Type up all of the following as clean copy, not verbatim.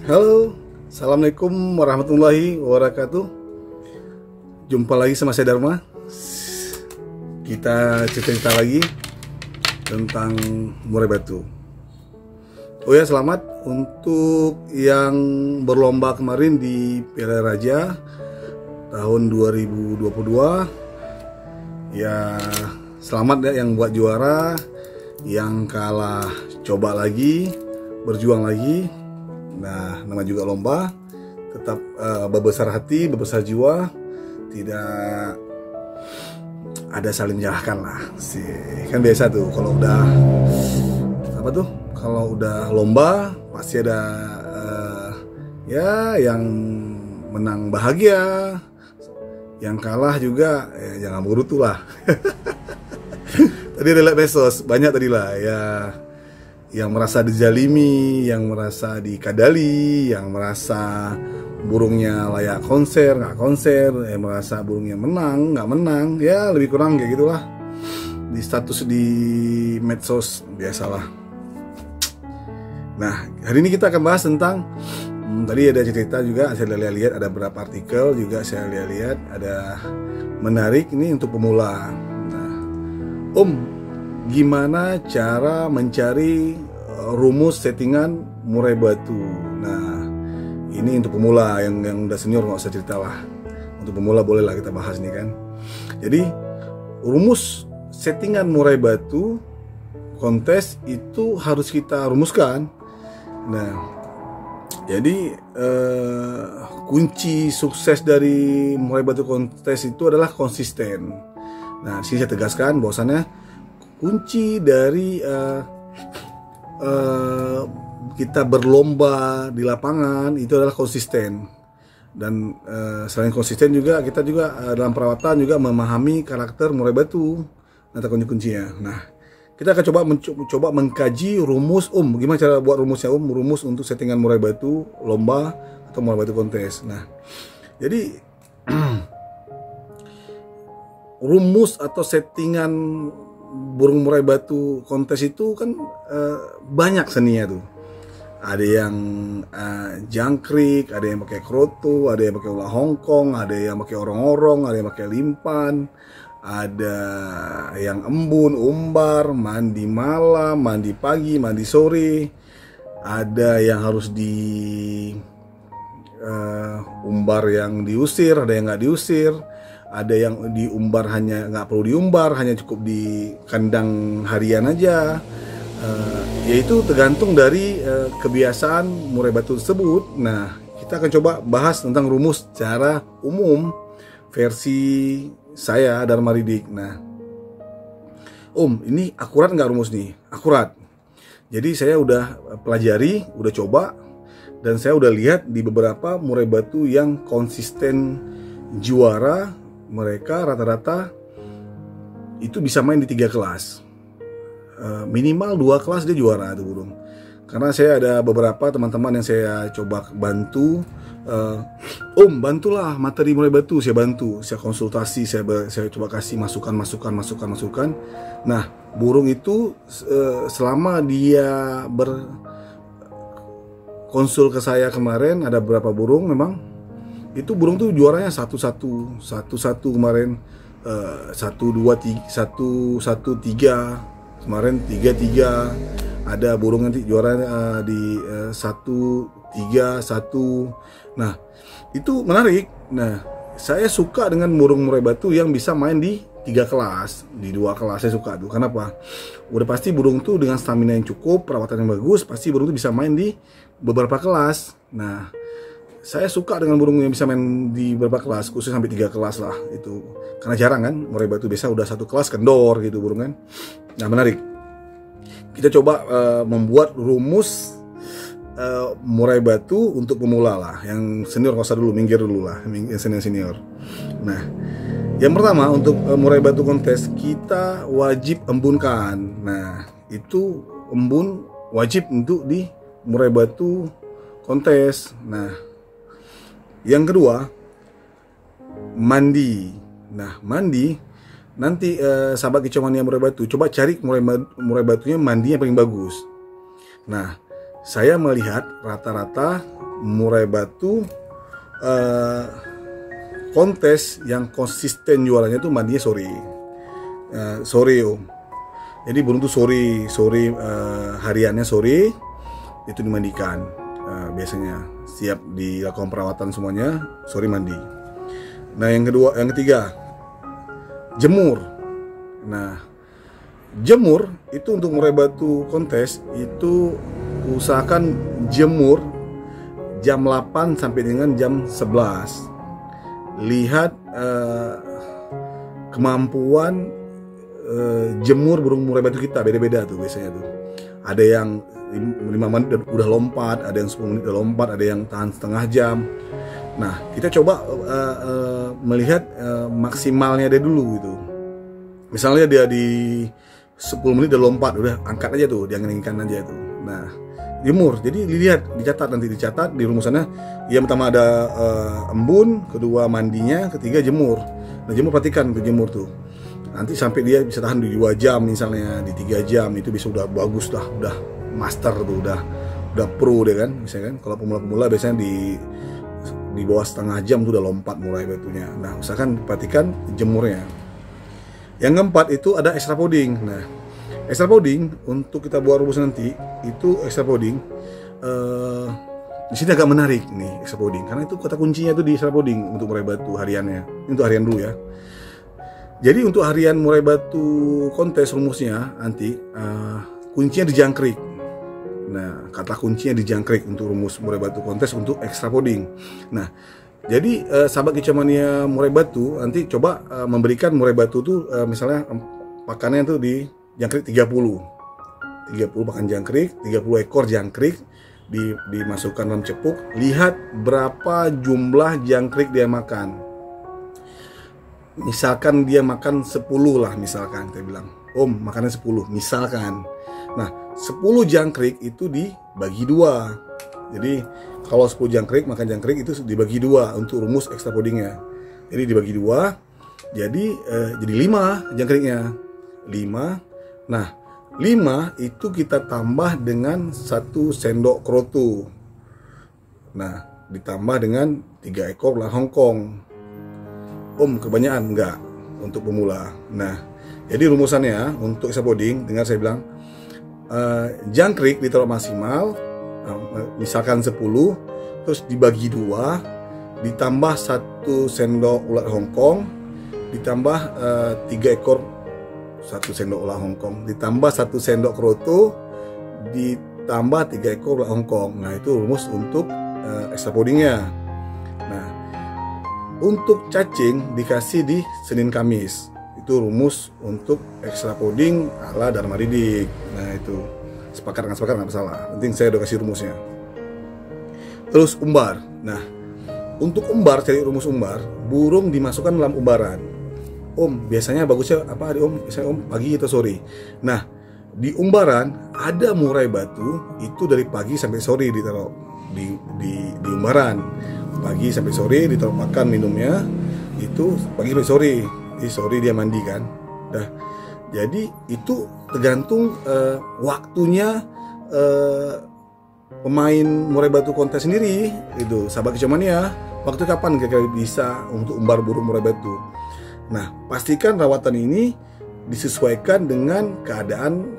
Halo, Assalamualaikum warahmatullahi wabarakatuh. Jumpa lagi sama saya Dharma. Kita cerita lagi tentang murai batu. Oh ya, selamat untuk yang berlomba kemarin di Piala Raja tahun 2022. Ya, selamat ya yang buat juara, yang kalah coba lagi, berjuang lagi. Nah, nama juga lomba, tetap berbesar hati, berbesar jiwa, tidak ada saling menyalahkan lah sih. Kan biasa tuh kalau udah kalau udah lomba pasti ada ya yang menang bahagia, yang kalah juga ya jangan berutu lah. Tadi ada lihat medsos banyak tadi lah ya, yang merasa dijalimi, yang merasa dikadali, yang merasa burungnya layak konser, nggak konser, yang merasa burungnya menang, nggak menang, ya lebih kurang kayak gitulah. Di status di medsos biasalah. Nah, hari ini kita akan bahas tentang tadi ada cerita juga, saya lihat ada beberapa artikel juga saya lihat ada menarik ini untuk pemula. Nah, gimana cara mencari rumus settingan murai batu? Nah, ini untuk pemula, yang udah senior nggak usah cerita lah. Untuk pemula bolehlah kita bahas nih kan. Jadi rumus settingan murai batu kontes itu harus kita rumuskan. Nah, jadi kunci sukses dari murai batu kontes itu adalah konsisten. Nah, di sini saya tegaskan bahwasannya kunci dari kita berlomba di lapangan itu adalah konsisten. Dan selain konsisten juga kita juga dalam perawatan juga memahami karakter murai batu, kata kunci-kuncinya. Nah, kita akan coba mengkaji rumus gimana cara buat rumusnya rumus untuk settingan murai batu lomba atau murai batu kontes. Nah, jadi rumus atau settingan burung murai batu kontes itu kan banyak seninya tuh. Ada yang jangkrik, ada yang pakai kroto, ada yang pakai ulah Hongkong, ada yang pakai orong-orong, ada yang pakai limpan, ada yang embun, umbar, mandi malam, mandi pagi, mandi sore, ada yang harus di umbar yang diusir, ada yang nggak diusir. Ada yang diumbar hanya nggak perlu diumbar, hanya cukup di kandang harian aja. Yaitu tergantung dari kebiasaan murai batu tersebut. Nah, kita akan coba bahas tentang rumus secara umum versi saya Dharma Ridik. Nah, ini akurat nggak rumus nih? Akurat. Jadi saya udah pelajari, udah coba, dan saya udah lihat di beberapa murai batu yang konsisten juara. Mereka rata-rata itu bisa main di 3 kelas, minimal 2 kelas dia juara tuh burung. Karena saya ada beberapa teman-teman yang saya coba bantu, bantulah materi murai batu, saya bantu, saya konsultasi, saya coba kasih masukan. Nah, burung itu selama dia berkonsul ke saya kemarin, ada beberapa burung memang itu burung tuh juaranya satu kemarin, 1-2-3 kemarin 3-3. Ada burung nanti juaranya di 1-3-1. Nah, itu menarik. Nah, saya suka dengan burung murai batu yang bisa main di 3 kelas, di 2 kelas saya suka tuh. Kenapa? Udah pasti burung tuh dengan stamina yang cukup, perawatan yang bagus, pasti burung tuh bisa main di beberapa kelas. Nah, saya suka dengan burung yang bisa main di beberapa kelas, khusus sampai 3 kelas lah itu. Karena jarang kan murai batu, biasa udah 1 kelas kendor gitu burung kan. Nah, menarik. Kita coba membuat rumus murai batu untuk pemula lah. Yang senior nggak usah dulu, minggir dulu lah, yang senior. Nah, yang pertama untuk murai batu kontes kita wajib embunkan. Nah, itu embun wajib untuk di murai batu kontes. Nah, yang kedua, mandi. Nah, mandi nanti sahabat kicau mania murai batu, coba cari murai batunya mandi yang paling bagus. Nah, saya melihat rata-rata murai batu kontes yang konsisten jualannya tuh mandinya sore. Sore Om. Jadi burung tuh sore hariannya sore itu dimandikan. Biasanya siap dilakukan perawatan semuanya, sore mandi. Nah, yang ketiga, jemur. Nah, jemur itu untuk murai batu kontes itu usahakan jemur jam 8 sampai dengan jam 11. Lihat kemampuan jemur burung murai batu kita beda-beda tuh biasanya tuh. Ada yang 5 menit udah lompat, ada yang 10 menit udah lompat, ada yang tahan setengah jam. Nah, kita coba melihat maksimalnya dia dulu gitu. Misalnya dia di 10 menit udah lompat, udah angkat aja tuh, diangin-angin aja tuh. Nah, jemur. Jadi dilihat, dicatat di rumusannya. Yang pertama ada embun, kedua mandinya, ketiga jemur. Nah, jemur perhatikan tuh jemur tuh. Nanti sampai dia bisa tahan di 2 jam misalnya, di 3 jam itu bisa udah bagus dah, udah master tuh, udah pro deh kan, misalnya kan. Kalau pemula-pemula biasanya di bawah setengah jam tuh udah lompat murai batunya. Nah, usahakan perhatikan jemurnya. Yang keempat itu ada extra podding. Nah, extra podding untuk kita buat rumus nanti itu extra podding. Di sini agak menarik nih extra podding karena itu kata kuncinya itu di extra podding untuk murai batu hariannya. Ini untuk harian dulu ya. Jadi untuk harian murai batu kontes rumusnya nanti kuncinya di jangkrik. Nah, kata kuncinya di jangkrik untuk rumus murai batu kontes untuk extra podding. Nah, jadi sahabat kicauania murai batu nanti coba memberikan murai batu tuh misalnya pakannya tuh di jangkrik 30 pakan jangkrik, 30 ekor jangkrik dimasukkan dalam cepuk. Lihat berapa jumlah jangkrik dia makan. Misalkan dia makan 10 lah, misalkan kita bilang, Om makannya 10 misalkan. Nah, 10 jangkrik itu dibagi 2. Jadi kalau 10 jangkrik makan jangkrik itu dibagi 2 untuk rumus extra poddingnya. Jadi dibagi 2, jadi 5 jangkriknya. 5. Nah, 5 itu kita tambah dengan 1 sendok kroto. Nah, ditambah dengan 3 ekor ular Hongkong. Om, kebanyakan enggak untuk pemula. Nah, jadi rumusannya untuk extra podding, dengar saya bilang, jangkrik ditaruh maksimal, misalkan 10, terus dibagi 2, ditambah 1 sendok ulat Hongkong, ditambah 3 ekor 1 sendok ulat Hongkong, ditambah 1 sendok kroto, ditambah 3 ekor ulat Hongkong. Nah, itu rumus untuk extra poddingnya. Nah, untuk cacing dikasih di Senin Kamis. Itu rumus untuk extra podding ala Dharma Didik. Nah, itu sepakat nggak masalah. Penting saya udah kasih rumusnya. Terus umbar. Nah, untuk umbar, cari rumus umbar, burung dimasukkan dalam umbaran. Om, biasanya bagusnya apa hari Om? Biasanya Om pagi atau sore. Nah, di umbaran ada murai batu itu dari pagi sampai sore ditaruh di umbaran. Pagi sampai sore ditaruh makan minumnya itu pagi sampai sore. Di sore dia mandi kan. Dah. Jadi itu tergantung waktunya pemain murai batu kontes sendiri itu sahabat kicauania. Waktu kapan kira-kira bisa untuk umbar burung murai batu. Nah, pastikan rawatan ini disesuaikan dengan keadaan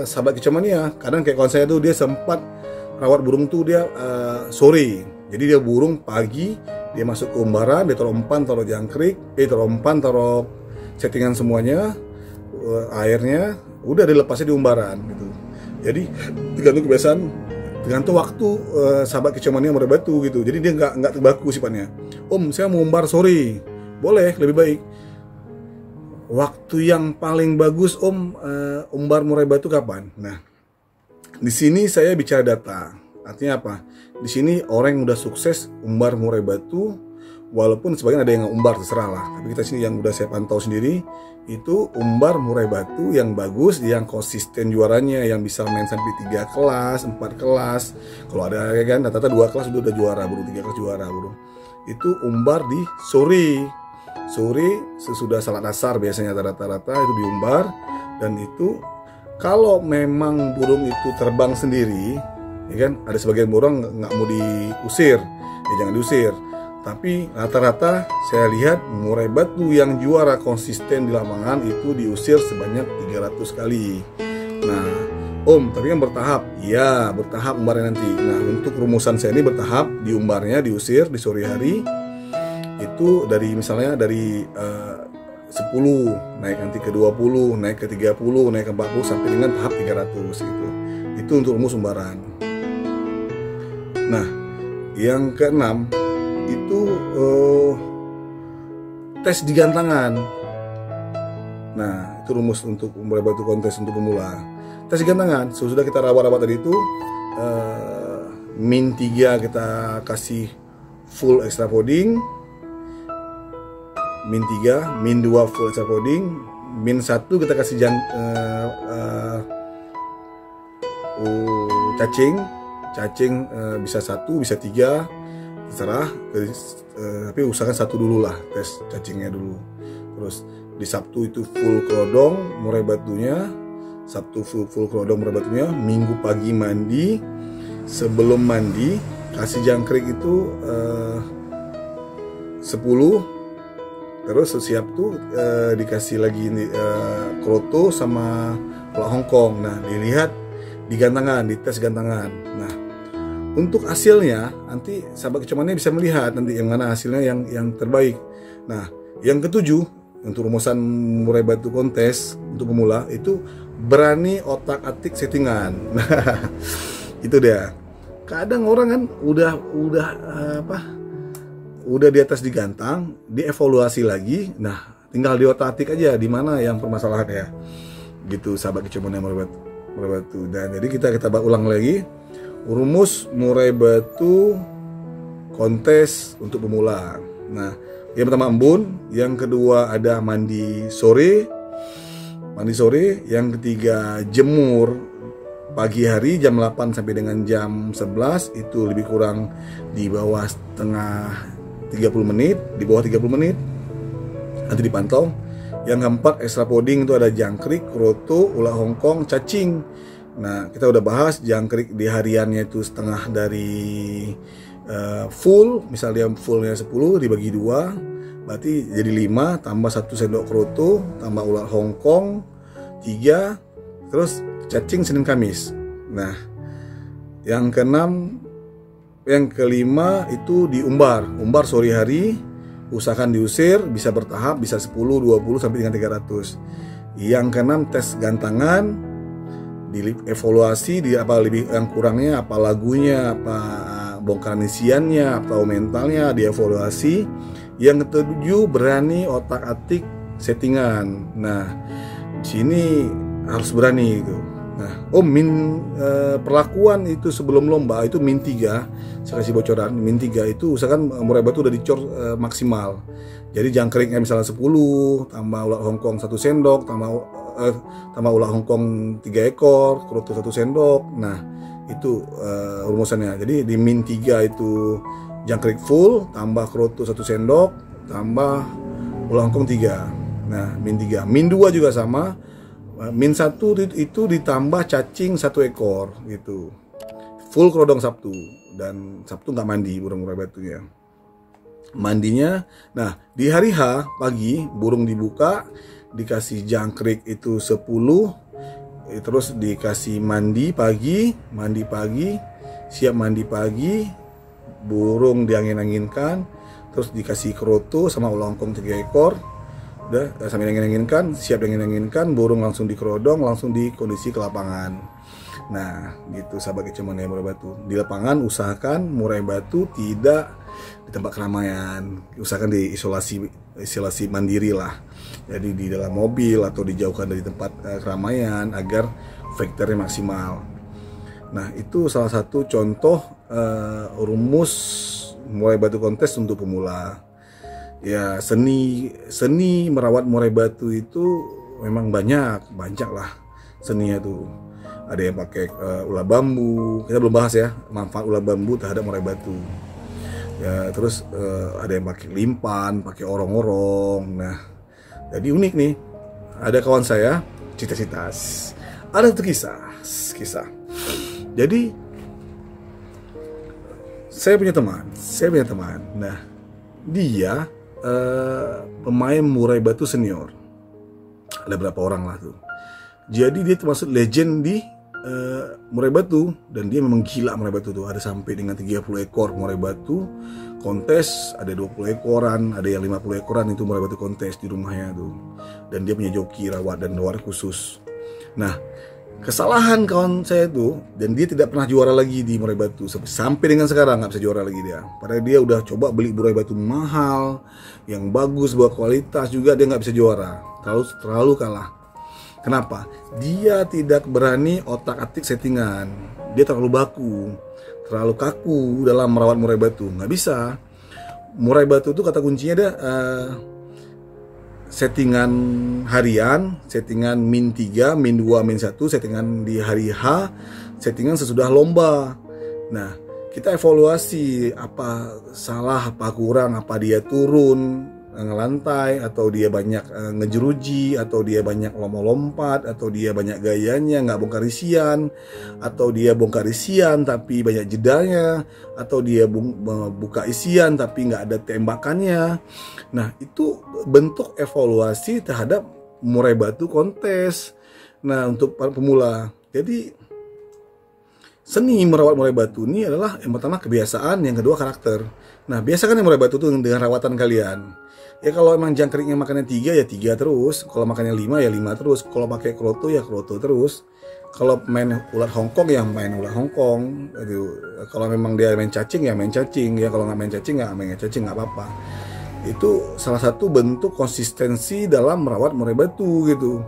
sahabat kicauania. Kadang kayak kawan saya tuh dia sempat rawat burung tuh dia sore. Jadi dia burung pagi, dia masuk ke umbaran, dia taruh umpan, taruh jangkrik, taruh umpan, taruh settingan semuanya, airnya, udah dilepasnya di umbaran gitu. Jadi tergantung kebiasaan, tergantung waktu sahabat kicauania murai batu gitu. Jadi dia nggak terbaku sifatnya. Om, saya mau umbar sore, boleh, lebih baik. Waktu yang paling bagus Om umbar murai batu kapan? Nah, di sini saya bicara data. Artinya apa? Di sini orang yang udah sukses umbar murai batu, walaupun sebagian ada yang nggak umbar, terserah lah. Tapi kita sini yang udah saya pantau sendiri, itu umbar murai batu yang bagus, yang konsisten juaranya, yang bisa main sampai 3 kelas, 4 kelas. Kalau ada ya kan, rata-rata 2 kelas udah juara, burung 3 kelas juara, burung. Itu umbar di sore. Sore sesudah salat asar biasanya rata-rata itu diumbar. Dan itu kalau memang burung itu terbang sendiri, ya kan? Ada sebagian orang nggak mau diusir, ya jangan diusir. Tapi rata-rata saya lihat murai batu yang juara konsisten di lapangan itu diusir sebanyak 300 kali. Nah, Om, tapi kan bertahap. Ya, bertahap umbarnya nanti. Nah, untuk rumusan saya ini bertahap, diumbarnya diusir di sore hari. Itu dari misalnya dari 10 naik nanti ke 20, naik ke 30, naik ke 40 sampai dengan tahap 300 gitu. Itu untuk rumus umbaran. Nah, yang keenam itu tes digantangan. Nah, itu rumus untuk murai batu kontes untuk pemula. Tes digantangan, sesudah kita rawat-rawat tadi itu min 3 kita kasih full extra folding, min 3, min 2 full extra folding, min 1 kita kasih cacing bisa 1, bisa 3, terserah, tapi usahakan 1 dulu lah, tes cacingnya dulu. Terus di Sabtu itu full kerodong murai batunya, Sabtu full kerodong murai batunya, Minggu pagi mandi, sebelum mandi kasih jangkrik itu 10, terus siap tuh dikasih lagi kroto sama kolak Hongkong. Nah, dilihat di gantangan, di tes gantangan. Nah, untuk hasilnya nanti sahabat kecomannya bisa melihat nanti yang mana hasilnya yang terbaik. Nah, yang ketujuh untuk rumusan murai batu kontes untuk pemula itu berani otak-atik settingan. Nah, itu dia. Kadang orang kan udah di atas digantang, dievaluasi lagi. Nah, tinggal di otak-atik aja di mana yang permasalahan ya. Gitu sahabat kecoman yang murai batu. Dan jadi kita ulang lagi. Rumus murai batu kontes untuk pemula. Nah, yang pertama embun, yang kedua ada mandi sore, yang ketiga jemur pagi hari jam 8 sampai dengan jam 11, itu lebih kurang di bawah setengah 30 menit, di bawah 30 menit nanti dipantau. Yang keempat extra poding itu ada jangkrik, kroto, ulat Hongkong, cacing. Nah, kita udah bahas jangkrik di hariannya itu setengah dari full, misalnya fullnya 10 dibagi 2, berarti jadi 5, tambah 1 sendok kroto, tambah ulat Hongkong 3, terus cacing Senin Kamis. Nah, yang keenam, yang kelima itu diumbar, sore hari, usahakan diusir, bisa bertahap, bisa 10, 20 sampai dengan 300. Yang keenam tes gantangan, dievaluasi di apa lebih yang kurangnya, apa lagunya, apa bongkaran isiannya, apa mentalnya, dievaluasi. Yang ketujuh berani otak-atik settingan. Nah, di sini harus berani itu. Nah, perlakuan itu sebelum lomba itu min 3, saya kasih bocoran, min 3 itu usahakan murai batu udah dicor maksimal. Jadi jangkriknya misalnya 10, tambah ulat Hongkong 1 sendok, tambah ulat Hongkong 3 ekor, kroto 1 sendok. Nah, itu rumusannya. Jadi di min 3 itu jangkrik full, tambah kroto 1 sendok, tambah ulat Hongkong 3. Nah, min 3. Min 2 juga sama. Min 1 itu ditambah cacing 1 ekor gitu. Full kerodong Sabtu, dan Sabtu nggak mandi burung murai batunya. Mandinya, nah di hari H pagi burung dibuka, dikasih jangkrik itu 10, terus dikasih mandi pagi, siap mandi pagi, burung diangin-anginkan, terus dikasih kroto sama ulat Hongkong 3 ekor. Udah sambil angin-anginkan, siap angin-anginkan, burung langsung dikerodong, langsung di kondisi ke lapangan. Nah, gitu sahabat kecoman yang murai batu. Di lapangan usahakan murai batu tidak di tempat keramaian, usahakan di isolasi mandiri lah. Jadi di dalam mobil atau dijauhkan dari tempat keramaian agar faktornya maksimal. Nah, itu salah satu contoh rumus murai batu kontes untuk pemula. Ya, seni merawat murai batu itu memang banyak lah seninya tuh. Ada yang pakai ulat bambu, kita belum bahas ya manfaat ulat bambu terhadap murai batu. Ya, terus ada yang pakai limpan, pakai orong-orong. Nah, jadi unik nih. Ada kawan saya cita-cita, ada tuh kisah. Jadi saya punya teman. Nah, dia pemain murai batu senior. Ada berapa orang lah tuh. Jadi dia termasuk legend di murai batu, dan dia memang gila murai batu tuh. Ada sampai dengan 30 ekor murai batu kontes, ada 20 ekoran, ada yang 50 ekoran itu murai batu kontes di rumahnya tuh. Dan dia punya joki rawat dan rawat khusus. Nah, kesalahan kawan saya tuh, dan dia tidak pernah juara lagi di murai batu sampai dengan sekarang, nggak bisa juara lagi dia. Padahal dia udah coba beli murai batu mahal, yang bagus, buat kualitas juga, dia nggak bisa juara. Terlalu kalah. Kenapa? Dia tidak berani otak-atik settingan. Dia terlalu baku, terlalu kaku dalam merawat murai batu. Nggak bisa. Murai batu itu kata kuncinya ada settingan harian, settingan min 3, min 2, min 1, settingan di hari H, settingan sesudah lomba. Nah, kita evaluasi apa salah, apa kurang, apa dia turun ngelantai, atau dia banyak ngejeruji, atau dia banyak lompat, atau dia banyak gayanya nggak bongkar isian, atau dia bongkar isian tapi banyak jedanya, atau dia buka isian tapi nggak ada tembakannya. Nah, itu bentuk evaluasi terhadap murai batu kontes. Nah, untuk para pemula, jadi seni merawat murai batu ini adalah yang pertama kebiasaan, yang kedua karakter. Nah, biasakan murai batu itu dengan rawatan kalian. Ya kalau emang jangkriknya makannya 3 ya 3 terus, kalau makannya 5 ya 5 terus, kalau pakai kroto ya kroto terus, kalau main ular Hongkong ya main ular Hongkong. Kalau memang dia main cacing ya main cacing, ya kalau nggak main cacing nggak main cacing, nggak apa-apa. Itu salah satu bentuk konsistensi dalam merawat murai batu gitu.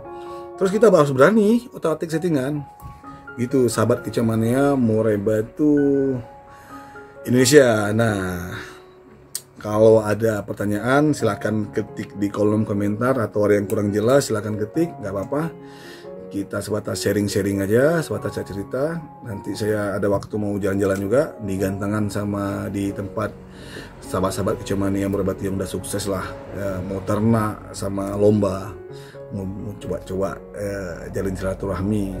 Terus kita harus berani otak-atik settingan gitu, sahabat Kicomania murai batu Indonesia. Nah, kalau ada pertanyaan silahkan ketik di kolom komentar, atau ada yang kurang jelas silahkan ketik, nggak apa-apa. Kita sebatas sharing-sharing aja, sebatas cerita. Nanti saya ada waktu mau jalan-jalan juga di Gantangan sama di tempat sahabat-sahabat Kicomania murai batu yang udah sukses lah, ya, mau ternak sama lomba, mau coba-coba jalin silaturahmi.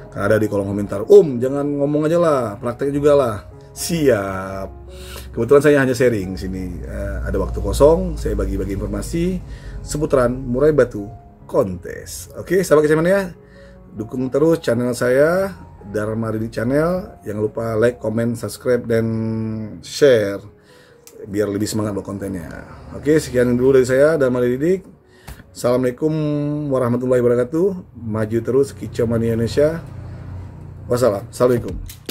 Karena ada di kolom komentar, jangan ngomong aja lah, praktek juga lah. Siap. Kebetulan saya hanya sharing sini. Ada waktu kosong, saya bagi-bagi informasi seputaran murai batu kontes. Oke, sahabat Kicomania, dukung terus channel saya, Dharma Didik Channel. Jangan lupa like, comment, subscribe, dan share biar lebih semangat buat kontennya. Oke, sekian dulu dari saya, Dharma Didik. Assalamualaikum warahmatullahi wabarakatuh. Maju terus Kicomania Indonesia. Wassalam. Assalamualaikum.